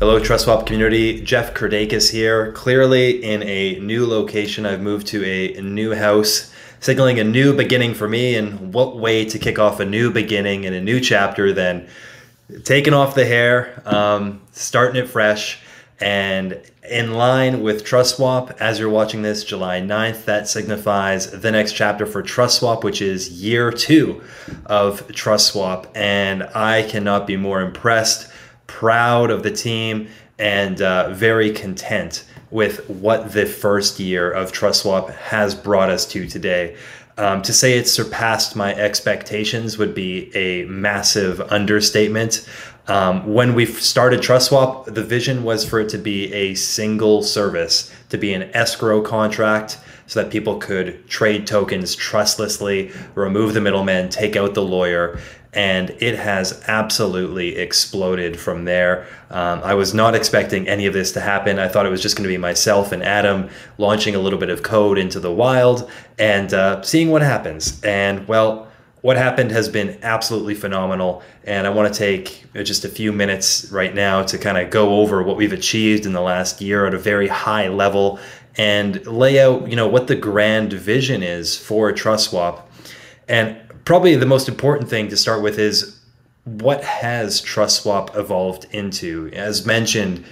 Hello, TrustSwap community. Jeff Kerdakis here. Clearly in a new location. I've moved to a new house, signaling a new beginning for me. And what way to kick off a new beginning and a new chapter than taking off the hair, starting it fresh, and in line with TrustSwap. As you're watching this, July 9th, that signifies the next chapter for TrustSwap, which is year 2 of TrustSwap. And I cannot be more impressed, proud of the team, and very content with what the first year of TrustSwap has brought us to today. To say it's surpassed my expectations would be a massive understatement. When we started TrustSwap, the vision was for it to be a single service, to be an escrow contract so that people could trade tokens trustlessly, remove the middleman, take out the lawyer. And it has absolutely exploded from there. I was not expecting any of this to happen. I thought it was just going to be myself and Adam launching a little bit of code into the wild and seeing what happens. And well, what happened has been absolutely phenomenal. And I want to take just a few minutes right now to kind of go over what we've achieved in the last year at a very high level and lay out, what the grand vision is for TrustSwap. And probably the most important thing to start with is what has TrustSwap evolved into? As mentioned,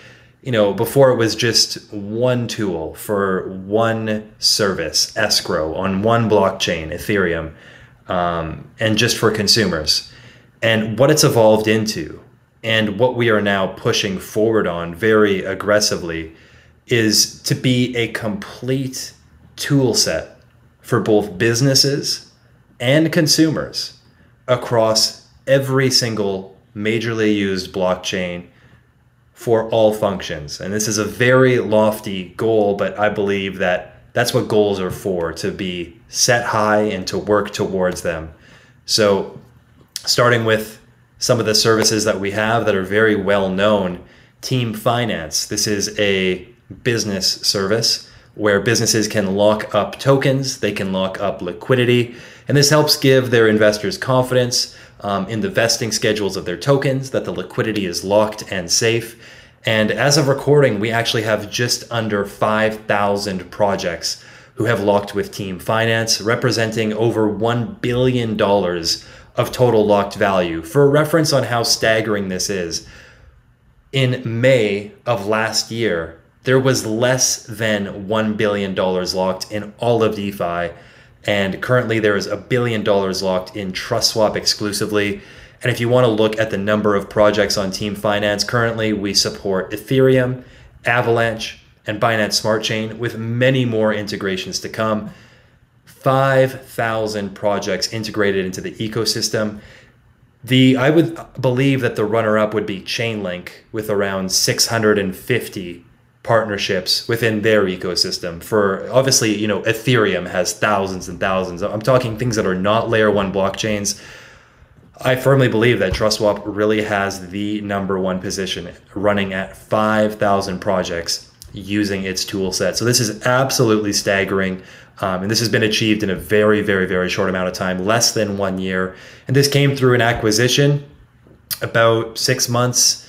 before it was just one tool for one service, escrow on one blockchain, Ethereum, and just for consumers. And what it's evolved into and what we are now pushing forward on very aggressively is to be a complete tool set for both businesses and consumers across every single majorly used blockchain for all functions. And this is a very lofty goal, but I believe that that's what goals are for, to be set high and to work towards them. So starting with some of the services that we have that are very well known, Team Finance. This is a business service where businesses can lock up tokens, they can lock up liquidity, and this helps give their investors confidence in the vesting schedules of their tokens, that the liquidity is locked and safe. And as of recording, we actually have just under 5,000 projects who have locked with Team Finance, representing over $1 billion of total locked value. For a reference on how staggering this is, in May of last year, there was less than $1 billion locked in all of DeFi. And currently there is $1 billion locked in TrustSwap exclusively. And if you want to look at the number of projects on Team Finance, currently we support Ethereum, Avalanche, and Binance Smart Chain, with many more integrations to come. 5,000 projects integrated into the ecosystem. I would believe that the runner-up would be Chainlink, with around 650 partnerships within their ecosystem. For obviously, Ethereum has thousands and thousands. I'm talking things that are not layer 1 blockchains. I firmly believe that TrustSwap really has the #1 position, running at 5,000 projects using its tool set. So this is absolutely staggering. And this has been achieved in a very, very, very short amount of time, less than 1 year. And this came through an acquisition about 6 months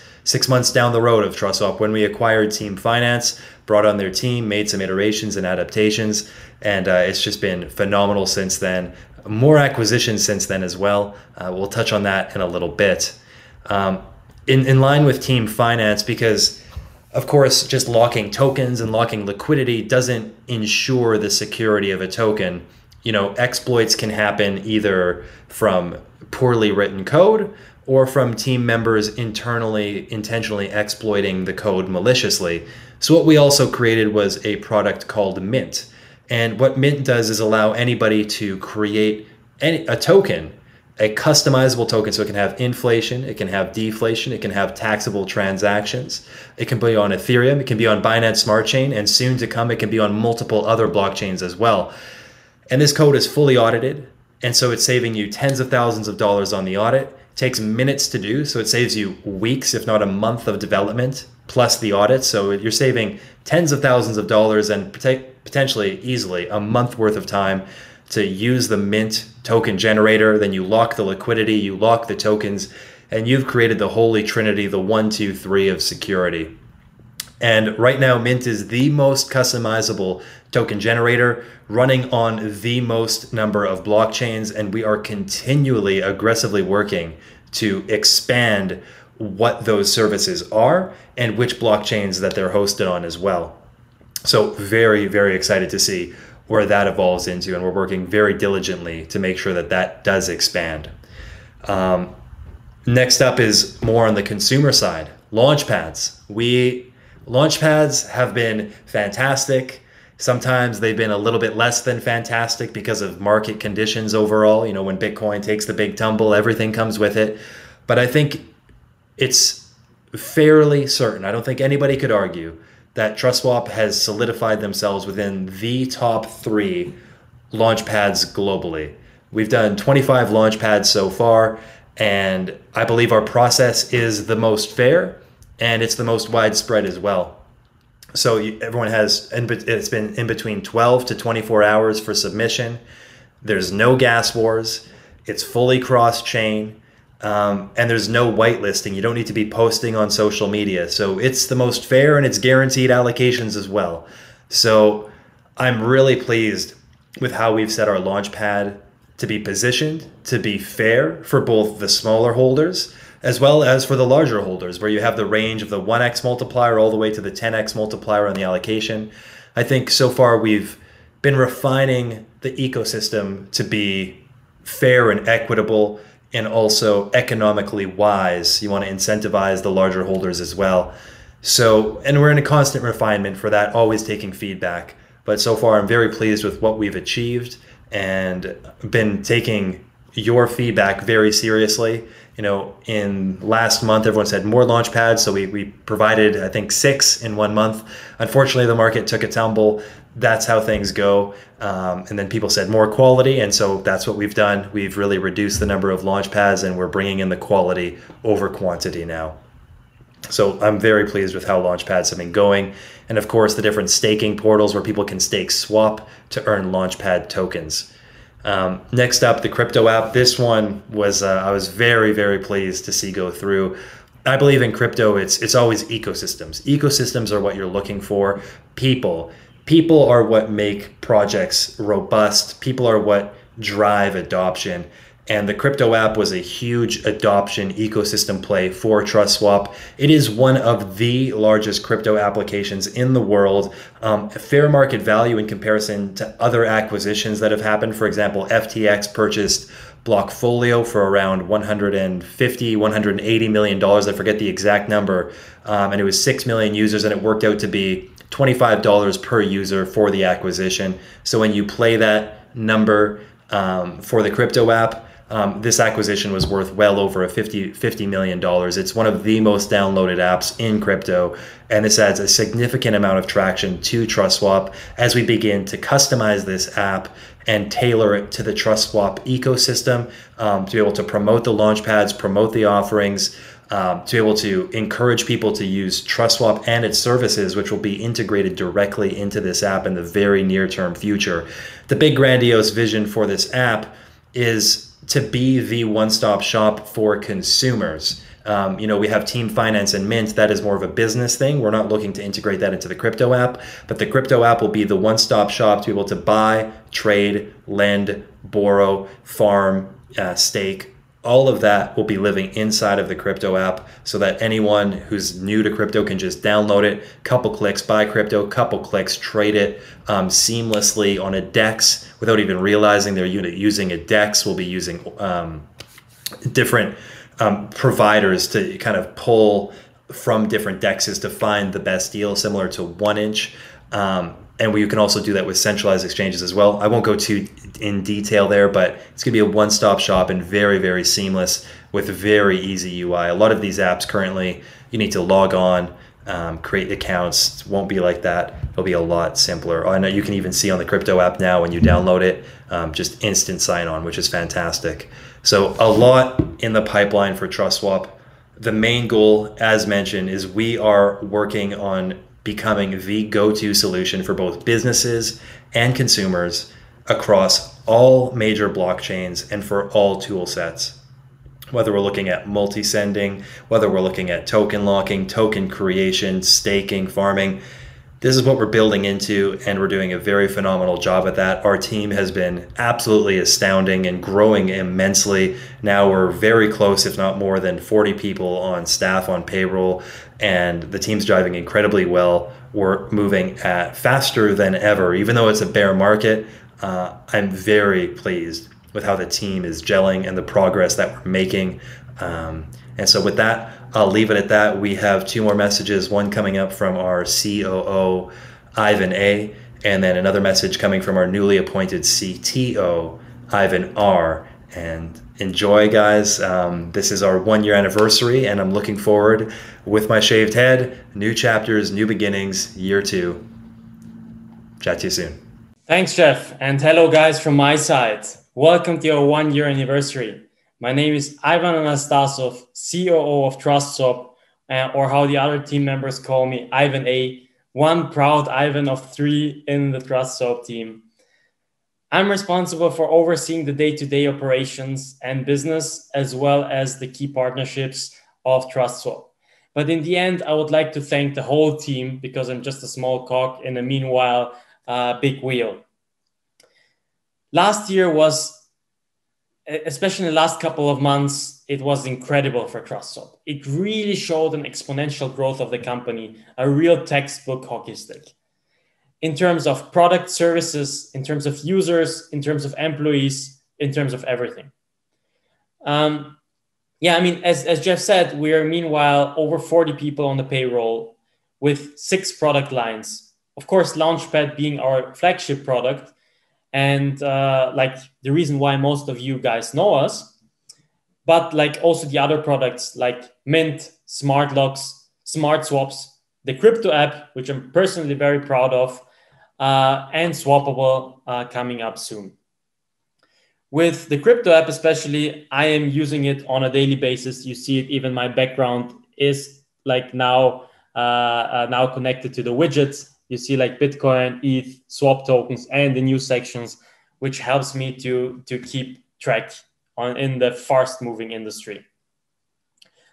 down the road of TrustSwap, when we acquired Team Finance, brought on their team, made some iterations and adaptations, and it's just been phenomenal since then. More acquisitions since then as well. We'll touch on that in a little bit. In line with Team Finance, because of course just locking tokens and locking liquidity doesn't ensure the security of a token. Exploits can happen either from poorly written code or from team members intentionally exploiting the code maliciously. So what we also created was a product called Mint. And what Mint does is allow anybody to create a token, a customizable token. So it can have inflation, it can have deflation, it can have taxable transactions. It can be on Ethereum, it can be on Binance Smart Chain, and soon to come, it can be on multiple other blockchains as well. And this code is fully audited. And so it's saving you tens of thousands of dollars on the audit. Takes minutes to do, so it saves you weeks, if not a month of development, plus the audit. So you're saving tens of thousands of dollars and potentially easily a month worth of time to use the Mint token generator. Then you lock the liquidity, you lock the tokens, and you've created the holy trinity, the 1, 2, 3 of security. And right now, Mint is the most customizable token generator running on the most number of blockchains, and we are continually aggressively working to expand what those services are and which blockchains that they're hosted on as well. So very, very excited to see where that evolves into, and we're working very diligently to make sure that that does expand. Next up is more on the consumer side, Launchpads. Launchpads have been fantastic. Sometimes they've been a little bit less than fantastic because of market conditions overall. You know, when Bitcoin takes the big tumble, everything comes with it. But I think it's fairly certain, I don't think anybody could argue, that TrustSwap has solidified themselves within the top 3 launchpads globally. We've done 25 launchpads so far, and I believe our process is the most fair and it's the most widespread as well. So everyone has, it's been in between 12 to 24 hours for submission. There's no gas wars. It's fully cross-chain. And there's no whitelisting. You don't need to be posting on social media. So it's the most fair, and it's guaranteed allocations as well. So I'm really pleased with how we've set our launchpad to be positioned, to be fair for both the smaller holders as well as for the larger holders, where you have the range of the 1x multiplier all the way to the 10x multiplier on the allocation. I think so far we've been refining the ecosystem to be fair and equitable, and also economically wise. You want to incentivize the larger holders as well. So, and we're in a constant refinement for that, always taking feedback. But so far, I'm very pleased with what we've achieved, and been taking your feedback very seriously. You know, in last month, everyone said more launch pads. So we provided, I think, 6 in 1 month. Unfortunately, the market took a tumble. That's how things go. And then people said more quality. And so that's what we've done. We've really reduced the number of launch pads, and we're bringing in the quality over quantity now. So I'm very pleased with how Launchpads have been going. And of course, the different staking portals where people can stake swap to earn Launchpad tokens. Next up, the crypto app. This one was, I was very, very pleased to see go through. I believe in crypto, it's always ecosystems. Ecosystems are what you're looking for. People are what make projects robust. People are what drive adoption. And the crypto app was a huge adoption ecosystem play for TrustSwap. It is one of the largest crypto applications in the world. Fair market value in comparison to other acquisitions that have happened. For example, FTX purchased Blockfolio for around $150, $180 million. I forget the exact number. And it was 6 million users, and it worked out to be $25 per user for the acquisition. So when you play that number for the crypto app, this acquisition was worth well over $50 million. It's one of the most downloaded apps in crypto, and this adds a significant amount of traction to TrustSwap as we begin to customize this app and tailor it to the TrustSwap ecosystem, to be able to promote the launchpads, promote the offerings, to be able to encourage people to use TrustSwap and its services, which will be integrated directly into this app in the very near-term future. The big grandiose vision for this app is to be the one-stop shop for consumers. You know, we have Team Finance and Mint. That is more of a business thing. We're not looking to integrate that into the crypto app, but the crypto app will be the one-stop shop to be able to buy, trade, lend, borrow, farm, stake. All of that will be living inside of the crypto app, so that anyone who's new to crypto can just download it, couple clicks, buy crypto, couple clicks, trade it seamlessly on a DEX without even realizing they're using a DEX. We'll be using different providers to kind of pull from different DEXs to find the best deal, similar to 1inch. And you can also do that with centralized exchanges as well. I won't go too in detail there, but it's gonna be a one-stop shop and very, very seamless with very easy UI. A lot of these apps currently, you need to log on, create accounts. It won't be like that. It'll be a lot simpler. I know you can even see on the crypto app now when you download it, just instant sign on, which is fantastic. So a lot in the pipeline for TrustSwap. The main goal, as mentioned, is we are working on becoming the go-to solution for both businesses and consumers across all major blockchains and for all tool sets. whether we're looking at multi-sending, whether we're looking at token locking, token creation, staking, farming. This is what we're building into, and we're doing a very phenomenal job at that. Our team has been absolutely astounding and growing immensely. Now we're very close, if not more than 40 people on staff, on payroll, and the team's driving incredibly well. We're moving at faster than ever. Even though it's a bear market, I'm very pleased with how the team is gelling and the progress that we're making. And so with that, I'll leave it at that. We have two more messages, one coming up from our COO, Ivan A., and then another message coming from our newly appointed CTO, Ivan R. And enjoy, guys. This is our 1 year anniversary, and I'm looking forward with my shaved head, new chapters, new beginnings, year 2. Chat to you soon. Thanks, Jeff. And hello, guys, from my side. Welcome to our 1 year anniversary. My name is Ivan Anastasov, COO of TrustSwap, or how the other team members call me, Ivan A., one proud Ivan of 3 in the TrustSwap team. I'm responsible for overseeing the day-to-day operations and business, as well as the key partnerships of TrustSwap. But in the end, I would like to thank the whole team, because I'm just a small cog in a meanwhile big wheel. Last year was, especially in the last couple of months, it was incredible for TrustSwap. It really showed an exponential growth of the company, a real textbook hockey stick. In terms of product, services, in terms of users, in terms of employees, in terms of everything. Yeah, I mean, as Jeff said, we are meanwhile over 40 people on the payroll with 6 product lines. Of course, Launchpad being our flagship product, and like the reason why most of you guys know us, but like also the other products like Mint, Smart Locks, TrustSwap's, the crypto app, which I'm personally very proud of, and Swappable coming up soon. With the crypto app especially, I am using it on a daily basis. You see it, even my background is like now connected to the widgets. You see like Bitcoin, ETH, swap tokens, and the new sections, which helps me to keep track in the fast moving industry.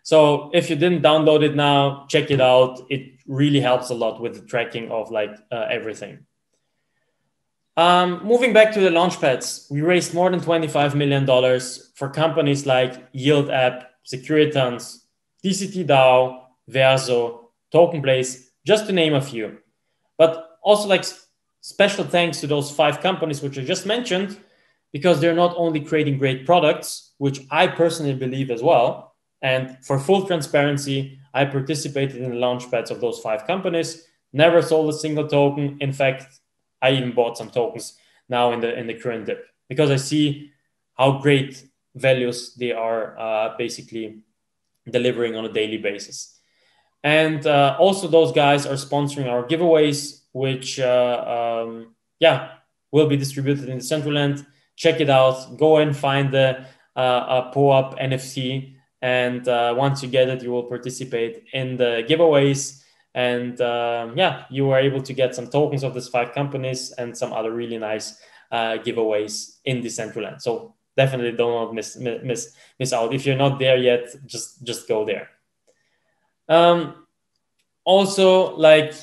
So if you didn't download it now, check it out. It really helps a lot with the tracking of like everything. Moving back to the Launchpads, we raised more than $25 million for companies like Yield App, Securitons, DCT DAO, Verso, Token Place, just to name a few. But also like special thanks to those 5 companies which I just mentioned, because they're not only creating great products, which I personally believe as well. And for full transparency, I participated in the launchpads of those 5 companies, never sold a single token. In fact, I even bought some tokens now in the current dip, because I see how great values they are basically delivering on a daily basis. And also those guys are sponsoring our giveaways, which yeah, will be distributed in Decentraland. Check it out. Go and find the POAP NFT. And once you get it, you will participate in the giveaways. And yeah, you are able to get some tokens of these 5 companies and some other really nice giveaways in Decentraland. So definitely don't miss out. If you're not there yet, just go there. Also, like,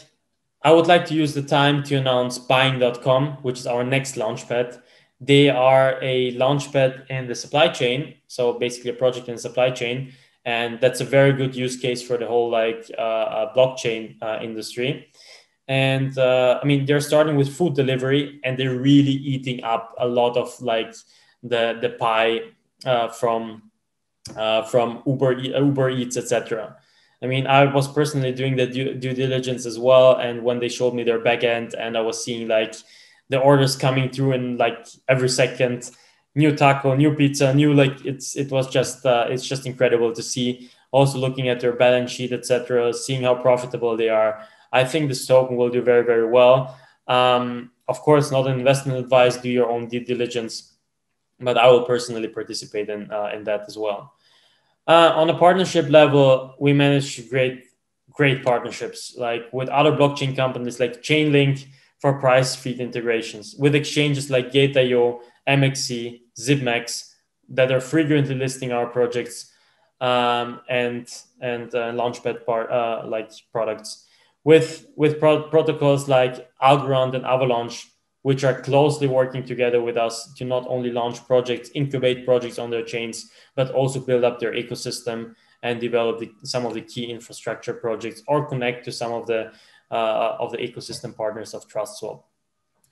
I would like to use the time to announce buying.com, which is our next launchpad. They are a launchpad in the supply chain. So basically a project in the supply chain. And that's a very good use case for the whole like blockchain industry. And I mean, they're starting with food delivery, and they're really eating up a lot of like the pie from Uber Eats, etc. I mean, I was personally doing the due diligence as well. And when they showed me their backend, and I was seeing like the orders coming through in like every second, new taco, new pizza, new, like it's just incredible to see. Also looking at their balance sheet, etc., seeing how profitable they are. I think this token will do very, very well. Of course, not an investment advice, do your own due diligence, but I will personally participate in that as well. On a partnership level, we manage great partnerships, like with other blockchain companies like Chainlink for price feed integrations, with exchanges like Gate.io, MXC, ZipMax, that are frequently listing our projects and Launchpad like products with protocols like Algorand and Avalanche, which are closely working together with us to not only launch projects, incubate projects on their chains, but also build up their ecosystem and develop some of the key infrastructure projects or connect to some of the ecosystem partners of TrustSwap.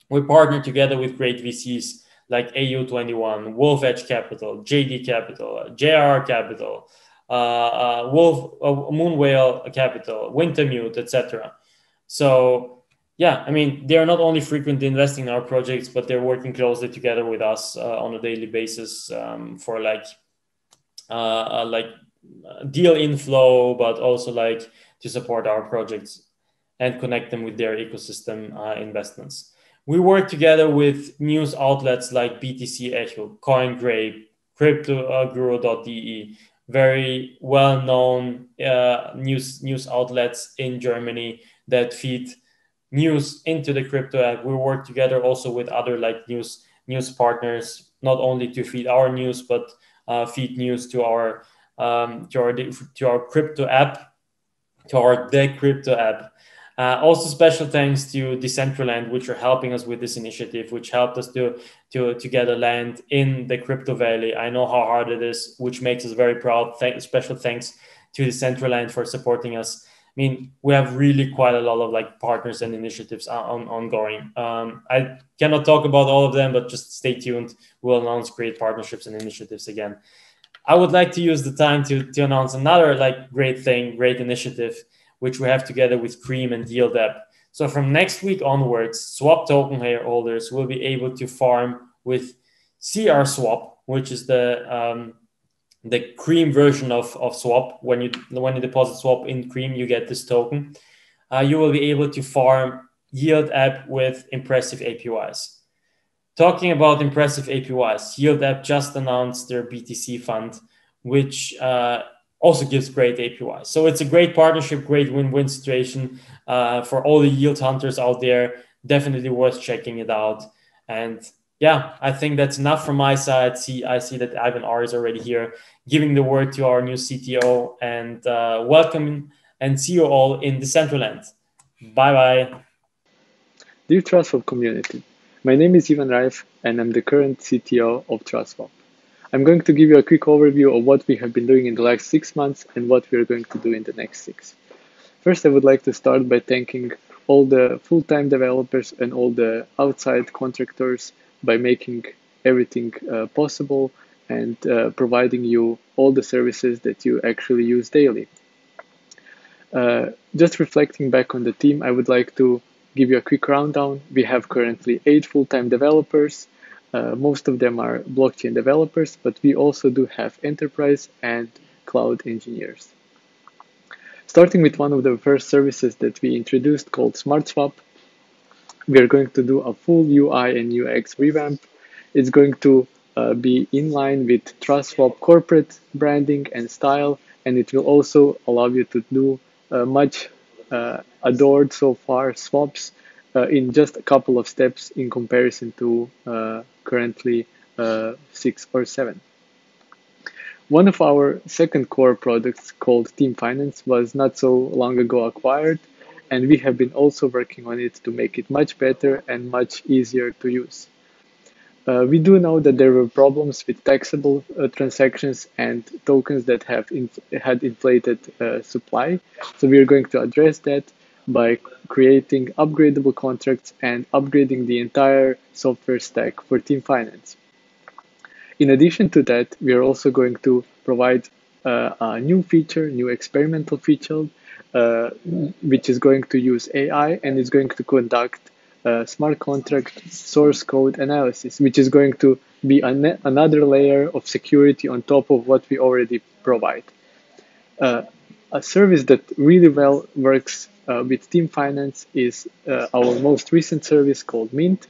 We partner together with great VCs like AU21, Wolf Edge Capital, JD Capital, JR Capital, Moonwhale Capital, Wintermute, etc. So yeah, I mean, they're not only frequently investing in our projects, but they're working closely together with us on a daily basis for deal inflow, but also like to support our projects and connect them with their ecosystem investments. We work together with news outlets like BTC Echo, CoinGrape, CryptoGuru.de, very well-known news outlets in Germany that feed news into the crypto app. We work together also with other like news partners, not only to feed our news, but feed news to our crypto app, to our Crypto app. Also, special thanks to Decentraland, which are helping us with this initiative, which helped us to get a land in the crypto valley. I know how hard it is, which makes us very proud. Special thanks to Decentraland for supporting us. I mean, we have really quite a lot of like partners and initiatives ongoing. I cannot talk about all of them, but just stay tuned. We'll announce great partnerships and initiatives again. I would like to use the time to announce another like great initiative, which we have together with Cream and Yield App. So from next week onwards, swap token holders will be able to farm with CR Swap, which is the Cream version of Swap. When you deposit Swap in Cream, you get this token. You will be able to farm Yield App with impressive APYs. Talking about impressive APYs, Yield App just announced their BTC fund, which also gives great APYs. So it's a great partnership, great win-win situation for all the yield hunters out there. Definitely worth checking it out. And yeah, I think that's enough from my side. I see that Ivan R is already here, giving the word to our new CTO. And welcome and see you all in Decentraland. Bye-bye. Dear TrustSwap community, my name is Ivan Raif and I'm the current CTO of TrustSwap. I'm going to give you a quick overview of what we have been doing in the last 6 months and what we are going to do in the next 6. First, I would like to start by thanking all the full-time developers and all the outside contractors by making everything possible and providing you all the services that you actually use daily. Just reflecting back on the team, I would like to give you a quick rundown. We have currently 8 full-time developers. Most of them are blockchain developers, but we also do have enterprise and cloud engineers. Starting with one of the first services that we introduced called SmartSwap, we are going to do a full UI and UX revamp. It's going to be in line with TrustSwap corporate branding and style, and it will also allow you to do much adored so far swaps in just a couple of steps in comparison to currently 6 or 7. One of our second core products called Team Finance was not so long ago acquired, and we have been also working on it to make it much better and much easier to use. We do know that there were problems with taxable transactions and tokens that have had inflated supply. So we are going to address that by creating upgradable contracts and upgrading the entire software stack for Team Finance. In addition to that, we are also going to provide a new feature, new experimental feature, which is going to use AI and is going to conduct smart contract source code analysis, which is going to be another layer of security on top of what we already provide. A service that really well works with Team Finance is our most recent service called Mint.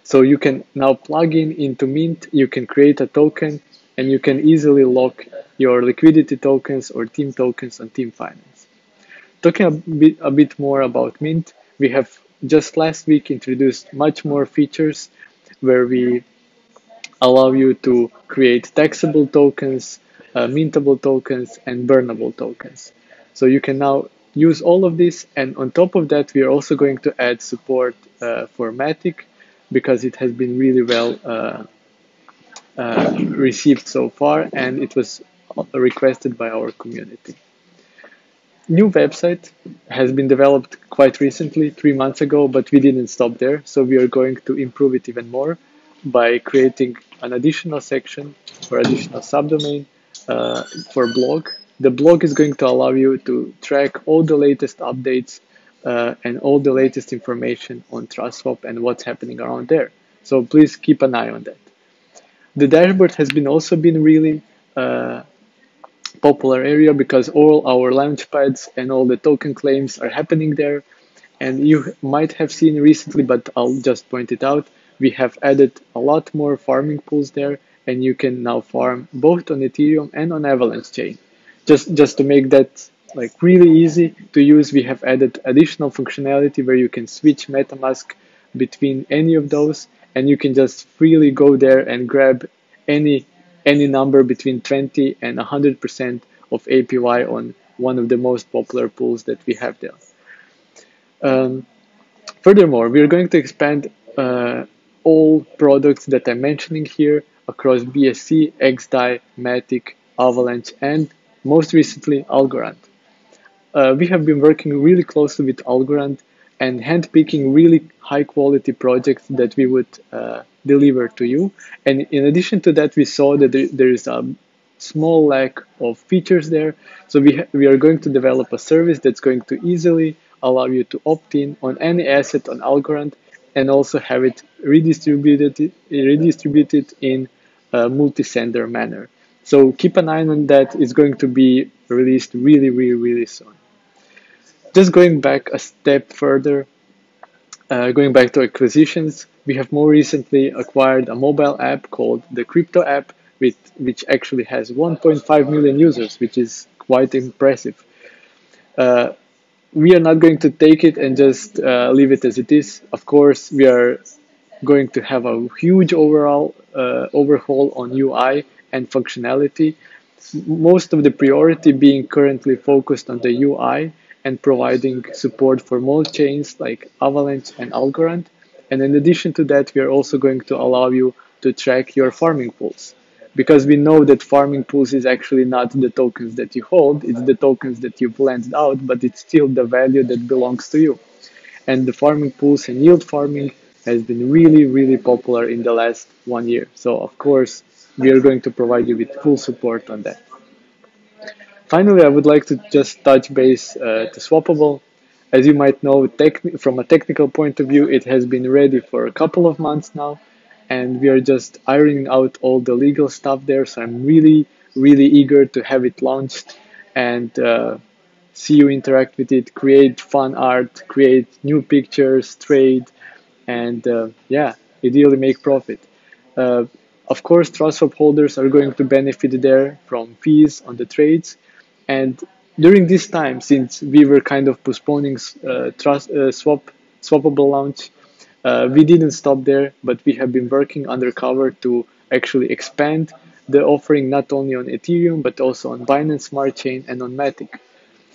So you can now plug into Mint, you can create a token, and you can easily lock your liquidity tokens or team tokens on Team Finance. Talking a bit more about Mint, we have just last week introduced much more features where we allow you to create taxable tokens, mintable tokens, and burnable tokens. So you can now use all of this, and on top of that, we are also going to add support for Matic, because it has been really well received so far, and it was requested by our community. New website has been developed quite recently, 3 months ago, but we didn't stop there. So we are going to improve it even more by creating an additional section or additional subdomain for blog. The blog is going to allow you to track all the latest updates and all the latest information on TrustSwap and what's happening around there. So please keep an eye on that. The dashboard has been also been really popular area, because all our launchpads and all the token claims are happening there. And you might have seen recently, but I'll just point it out, we have added a lot more farming pools there, and you can now farm both on Ethereum and on Avalanche chain. Just to make that like really easy to use, we have added additional functionality where you can switch MetaMask between any of those, and you can just freely go there and grab any number between 20 and 100% of APY on one of the most popular pools that we have there. Furthermore, we are going to expand all products that I'm mentioning here across BSC, XDAI, Matic, Avalanche, and most recently Algorand. We have been working really closely with Algorand and handpicking really high quality projects that we would deliver to you. And in addition to that, we saw that there is a small lack of features there. So we are going to develop a service that's going to easily allow you to opt in on any asset on Algorand and also have it redistributed in a multi-sender manner. So keep an eye on that. It's going to be released really soon. Just going back a step further, going back to acquisitions, we have more recently acquired a mobile app called the Crypto app, which actually has 1.5 million users, which is quite impressive. We are not going to take it and just leave it as it is. Of course, we are going to have a huge overhaul on UI and functionality. Most of the priority being currently focused on the UI and providing support for most chains like Avalanche and Algorand. And in addition to that, we are also going to allow you to track your farming pools, because we know that farming pools is actually not the tokens that you hold, it's the tokens that you've lent out, but it's still the value that belongs to you. And the farming pools and yield farming has been really popular in the last 1 year. So of course, we are going to provide you with full support on that. Finally, I would like to just touch base to Swappable. As you might know, from a technical point of view, it has been ready for a couple of months now, and we are just ironing out all the legal stuff there. So I'm really eager to have it launched and see you interact with it, create fun art, create new pictures, trade, and ideally make profit. Of course, TrustSwap holders are going to benefit there from fees on the trades. And during this time, since we were kind of postponing Swappable launch, we didn't stop there, but we have been working undercover to actually expand the offering not only on Ethereum, but also on Binance Smart Chain and on Matic.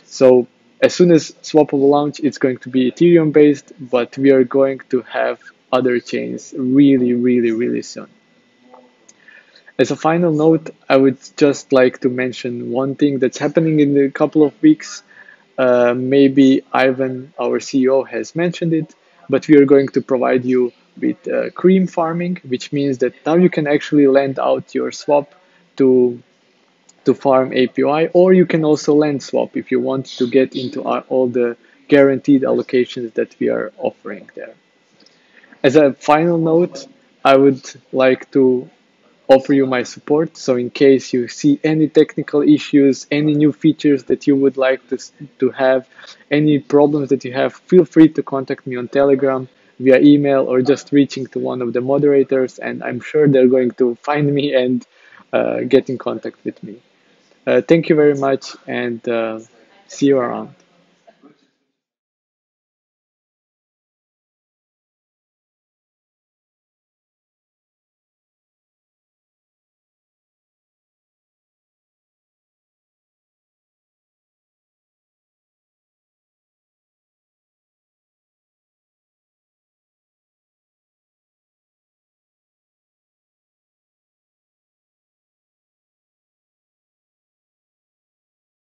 So as soon as Swappable launch, it's going to be Ethereum based, but we are going to have other chains really soon. As a final note, I would just like to mention one thing that's happening in a couple of weeks. Maybe Ivan, our CEO, has mentioned it, but we are going to provide you with cream farming, which means that now you can actually lend out your swap to farm API, or you can also lend swap if you want to get into all the guaranteed allocations that we are offering there. As a final note, I would like to offer you my support. So in case you see any technical issues, any new features that you would like to have, any problems that you have, feel free to contact me on Telegram, via email, or just reaching to one of the moderators, and I'm sure they're going to find me and get in contact with me. Thank you very much, and see you around.